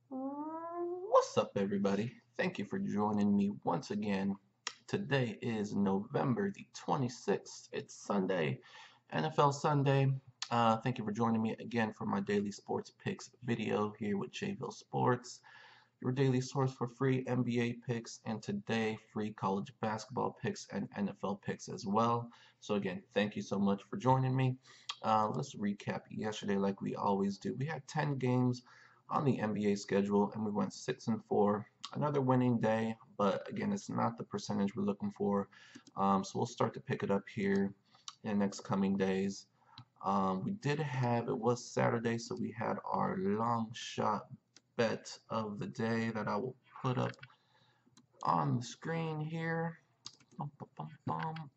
What's up, everybody? Thank you for joining me once again. Today is November the 26th. It's Sunday, NFL Sunday. Thank you for joining me again for my daily sports picks video here with JVille Sports, your daily source for free NBA picks, and today free college basketball picks and NFL picks as well. So, again, thank you so much for joining me. Let's recap yesterday like we always do. We had 10 games on the NBA schedule and we went 6 and 4. Another winning day, but again, it's not the percentage we're looking for. So, we'll start to pick it up here in the next coming days. We did have, it was Saturday, so we had our long shot bet of the day that I will put up on the screen here. Bum, bum, bum, bum.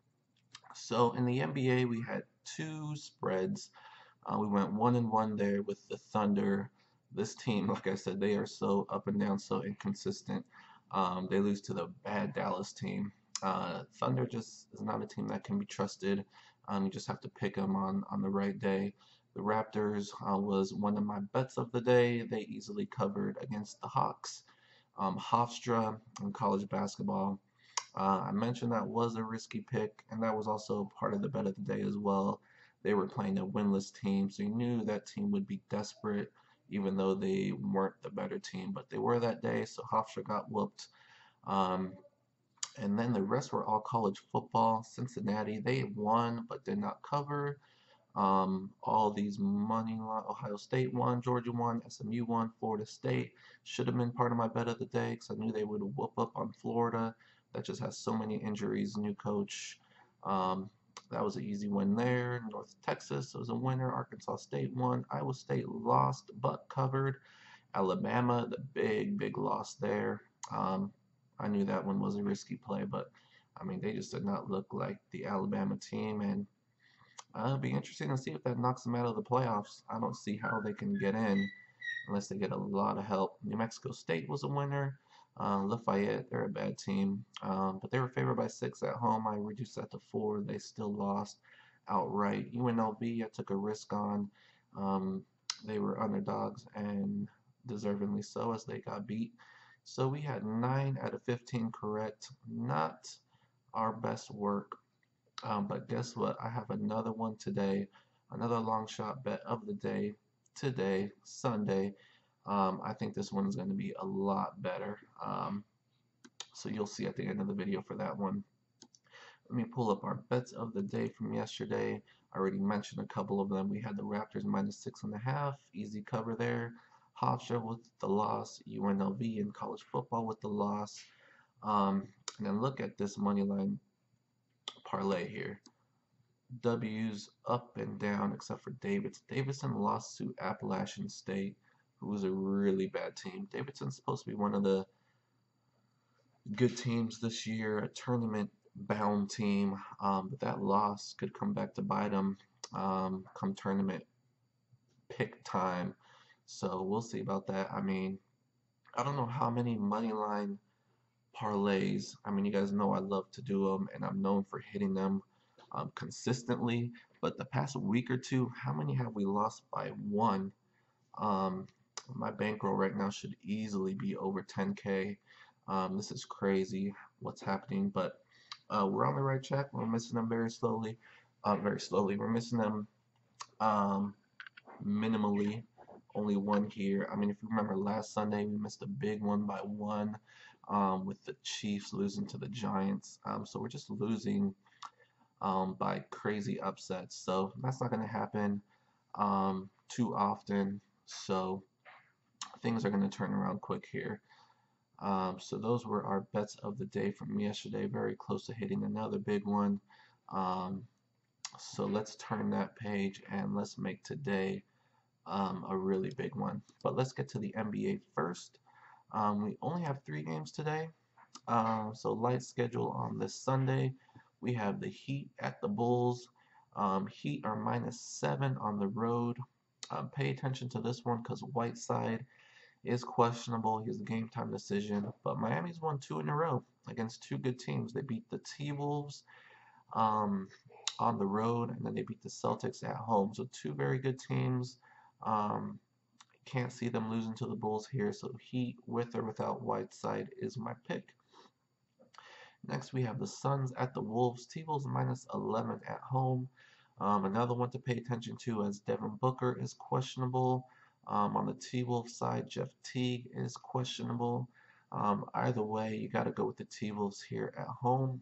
So in the NBA, we had two spreads. We went 1-1 there with the Thunder. This team, like I said, they are so up and down, so inconsistent. They lose to the bad Dallas team. Thunder just is not a team that can be trusted. You just have to pick them on the right day. The Raptors was one of my bets of the day. They easily covered against the Hawks. Hofstra in college basketball. I mentioned that was a risky pick, and that was also part of the bet of the day as well. They were playing a winless team, so you knew that team would be desperate, even though they weren't the better team. But they were that day, so Hofstra got whooped. Um, and then the rest were all college football. Cincinnati, they won but did not cover. All these money line, Ohio State won, Georgia won, SMU won, Florida State should have been part of my bet of the day because I knew they would whoop up on Florida. That just has so many injuries, new coach. Um, that was an easy win there. North Texas was a winner. Arkansas State won. Iowa State lost but covered. Alabama, the big loss there. Um, I knew that one was a risky play, but I mean, they just did not look like the Alabama team, and it'll be interesting to see if that knocks them out of the playoffs. I don't see how they can get in unless they get a lot of help. New Mexico State was a winner. Lafayette, they're a bad team, but they were favored by 6 at home. I reduced that to 4. They still lost outright. UNLV, I took a risk on. Um, they were underdogs and deservingly so as they got beat. So we had 9 out of 15 correct. Not our best work, but guess what? I have another one today, another long shot bet of the day today, Sunday. I think this one is going to be a lot better. So you'll see at the end of the video for that one. Let me pull up our bets of the day from yesterday. I already mentioned a couple of them. We had the Raptors -6.5, easy cover there. Hofstra with the loss, UNLV in college football with the loss. And then look at this money line parlay here. W's up and down except for Davidson. Davidson lost to Appalachian State, who was a really bad team. Davidson's supposed to be one of the good teams this year, a tournament bound team, but that loss could come back to bite them come tournament pick time. So we'll see about that. I mean, I don't know how many money line parlays. I mean, you guys know I love to do them, and I'm known for hitting them consistently. But the past week or two, how many have we lost by one? Um, my bankroll right now should easily be over 10K. This is crazy what's happening, but we're on the right track. We're missing them very slowly. Very slowly. We're missing them um, minimally. Only one here. I mean, if you remember last Sunday, we missed a big one by one with the Chiefs losing to the Giants. So we're just losing by crazy upsets. So that's not going to happen too often. So things are going to turn around quick here. So those were our bets of the day from yesterday. Very close to hitting another big one. So let's turn that page and let's make today a really big one. But let's get to the NBA first. We only have 3 games today. So light schedule on this Sunday. We have the Heat at the Bulls. Heat are -7 on the road. Pay attention to this one because Whiteside is questionable. He has a game time decision. But Miami's won 2 in a row against 2 good teams. They beat the T-Wolves um, on the road, and then they beat the Celtics at home. So 2 very good teams. Um, Can't see them losing to the Bulls here, so Heat with or without Whiteside is my pick. Next, we have the Suns at the Wolves. T-Wolves minus 11 at home. Another one to pay attention to as Devin Booker is questionable. On the T-Wolves side, Jeff Teague is questionable. Either way, you got to go with the T-Wolves here at home.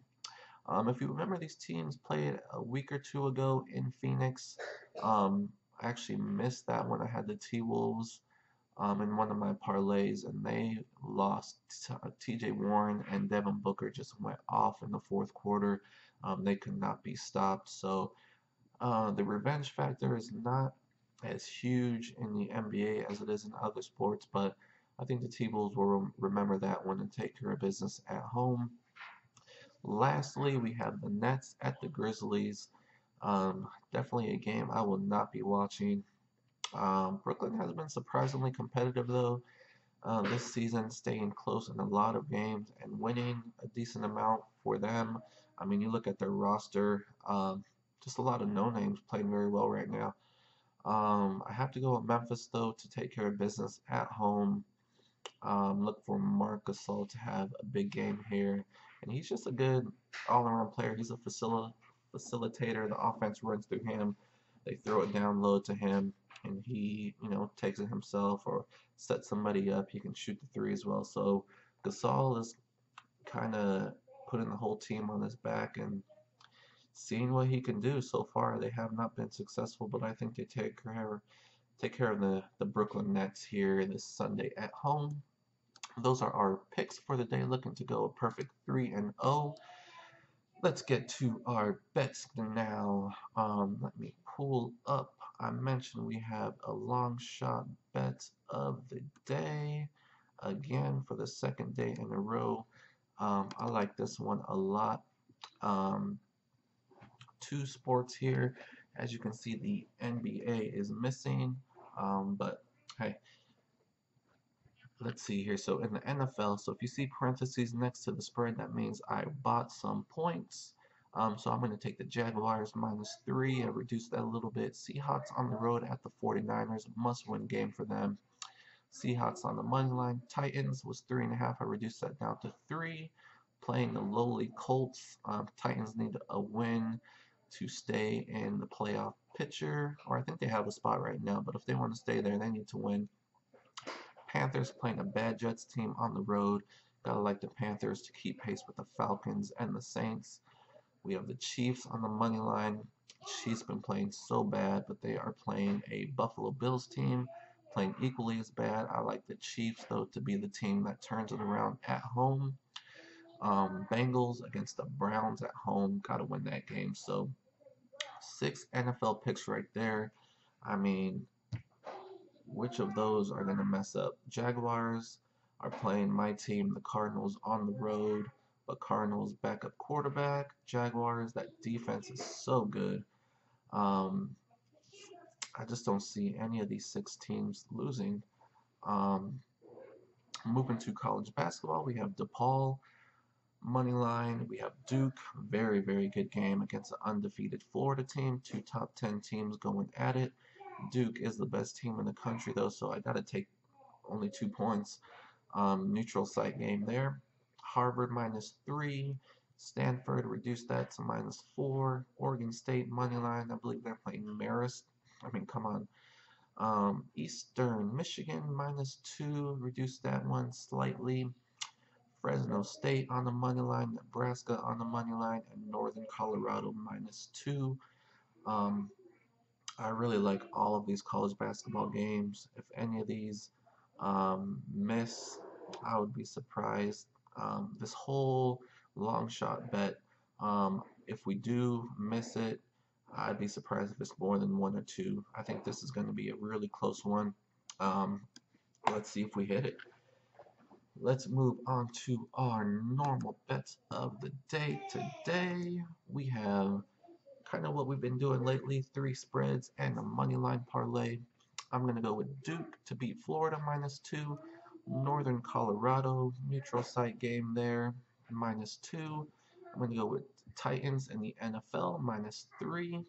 If you remember, these teams played a week or two ago in Phoenix. I actually missed that when I had the T-Wolves in one of my parlays, and they lost. TJ Warren and Devin Booker just went off in the fourth quarter. They could not be stopped. So the revenge factor is not as huge in the NBA as it is in other sports, but I think the T-Bulls will remember that one and take care of business at home. Lastly, we have the Nets at the Grizzlies. Definitely a game I will not be watching. Brooklyn has been surprisingly competitive though this season, staying close in a lot of games and winning a decent amount for them. I mean, you look at their roster, just a lot of no names playing very well right now. I have to go with Memphis though to take care of business at home. Look for Marc Gasol to have a big game here, and he's just a good all-around player. He's a facilitator. The offense runs through him. They throw it down low to him, and he, takes it himself or sets somebody up. He can shoot the three as well. So Gasol is kind of putting the whole team on his back and seeing what he can do. So far, they have not been successful, but I think they take care of the Brooklyn Nets here this Sunday at home. Those are our picks for the day, looking to go a perfect 3-0. Let's get to our bets now. Let me pull up. I mentioned we have a long shot bet of the day. Again, for the second day in a row. I like this one a lot. Two sports here. As you can see, the NBA is missing. But hey, let's see here. So in the NFL, so if you see parentheses next to the spread, that means I bought some points. So I'm going to take the Jaguars -3 and reduce that a little bit. Seahawks on the road at the 49ers, must-win game for them. Seahawks on the money line. Titans was 3.5. I reduced that down to 3. Playing the lowly Colts. Titans need a win to stay in the playoff picture, or I think they have a spot right now, but if they want to stay there, they need to win. Panthers playing a bad Jets team on the road. Gotta like the Panthers to keep pace with the Falcons and the Saints. We have the Chiefs on the money line. Chiefs been playing so bad, but they are playing a Buffalo Bills team, playing equally as bad. I like the Chiefs, though, to be the team that turns it around at home. Bengals against the Browns at home. Gotta win that game. So 6 NFL picks right there. I mean, which of those are going to mess up? Jaguars are playing my team, the Cardinals, on the road, but Cardinals backup quarterback. Jaguars, that defense is so good. I just don't see any of these 6 teams losing. Moving to college basketball, we have DePaul money line. We have Duke, very, very good game against an undefeated Florida team. 2 top 10 teams going at it. Duke is the best team in the country, though, so I got to take only 2 points. Neutral site game there. Harvard -3. Stanford reduced that to -4. Oregon State money line. I believe they're playing Marist. I mean, come on. Eastern Michigan -2. Reduced that one slightly. Fresno State on the money line. Nebraska on the money line. And Northern Colorado -2. I really like all of these college basketball games. If any of these miss, I would be surprised. This whole long shot bet, if we do miss it, I'd be surprised if it's more than 1 or 2. I think this is going to be a really close one. Let's see if we hit it. Let's move on to our normal bets of the day. Today we have kind of what we've been doing lately, 3 spreads and a money line parlay. I'm going to go with Duke to beat Florida -2, Northern Colorado neutral site game there -2. I'm going to go with Titans in the NFL -3,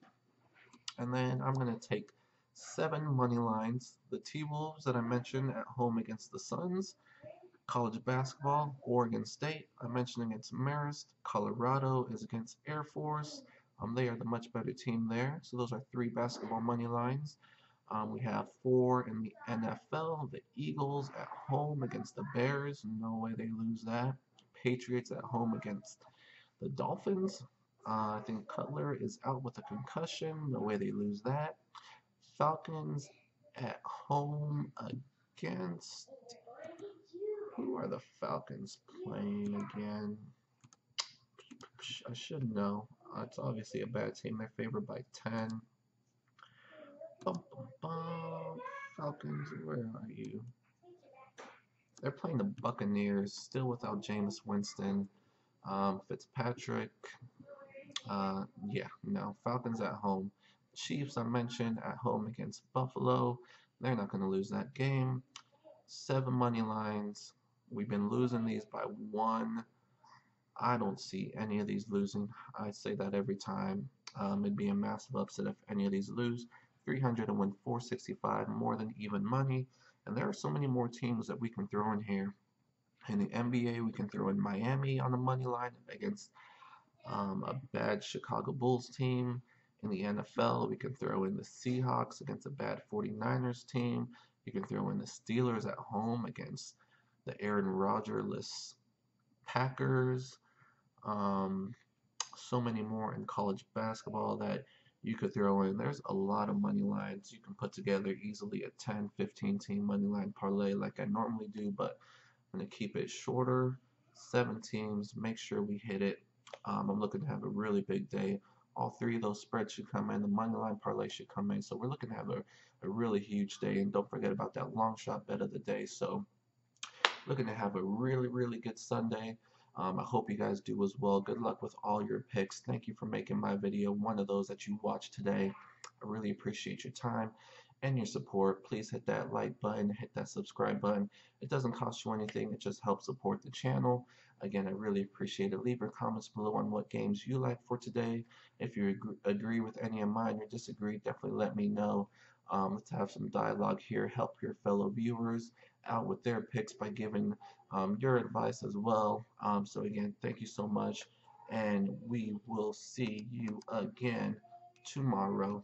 and then I'm going to take 7 money lines. The T-Wolves that I mentioned at home against the Suns. College basketball, Oregon State, I mentioned against Marist. Colorado is against Air Force. They are the much better team there. So those are 3 basketball money lines. We have 4 in the NFL. The Eagles at home against the Bears. No way they lose that. Patriots at home against the Dolphins. I think Cutler is out with a concussion. No way they lose that. Falcons at home against. Who are the Falcons playing again? I should know. It's obviously a bad team. They're favored by 10. Bum, bum, bum. Falcons, where are you? They're playing the Buccaneers, still without Jameis Winston. Fitzpatrick. Yeah, no. Falcons at home. Chiefs, I mentioned, at home against Buffalo. They're not going to lose that game. 7 money lines. We've been losing these by 1. I don't see any of these losing. I say that every time. It'd be a massive upset if any of these lose. 300 and win 465, more than even money. And there are so many more teams that we can throw in here. In the NBA, we can throw in Miami on the money line against a bad Chicago Bulls team. In the NFL, we can throw in the Seahawks against a bad 49ers team. You can throw in the Steelers at home against the Aaron Rodgers-less Packers. Um, so many more in college basketball that you could throw in. There's a lot of money lines you can put together easily, a 10, 15 team money line parlay like I normally do, but I'm going to keep it shorter. 7 teams, make sure we hit it. I'm looking to have a really big day. All 3 of those spreads should come in. The money line parlay should come in. So we're looking to have a really huge day. And don't forget about that long shot bet of the day. So looking to have a really, really good Sunday. I hope you guys do as well. Good luck with all your picks. Thank you for making my video one of those that you watched today. I really appreciate your time and your support. Please hit that like button, hit that subscribe button. It doesn't cost you anything. It just helps support the channel. Again, I really appreciate it. Leave your comments below on what games you like for today. If you agree with any of mine or disagree, definitely let me know. Let's have some dialogue here. Help your fellow viewers out with their picks by giving your advice as well. So again, thank you so much, and we will see you again tomorrow.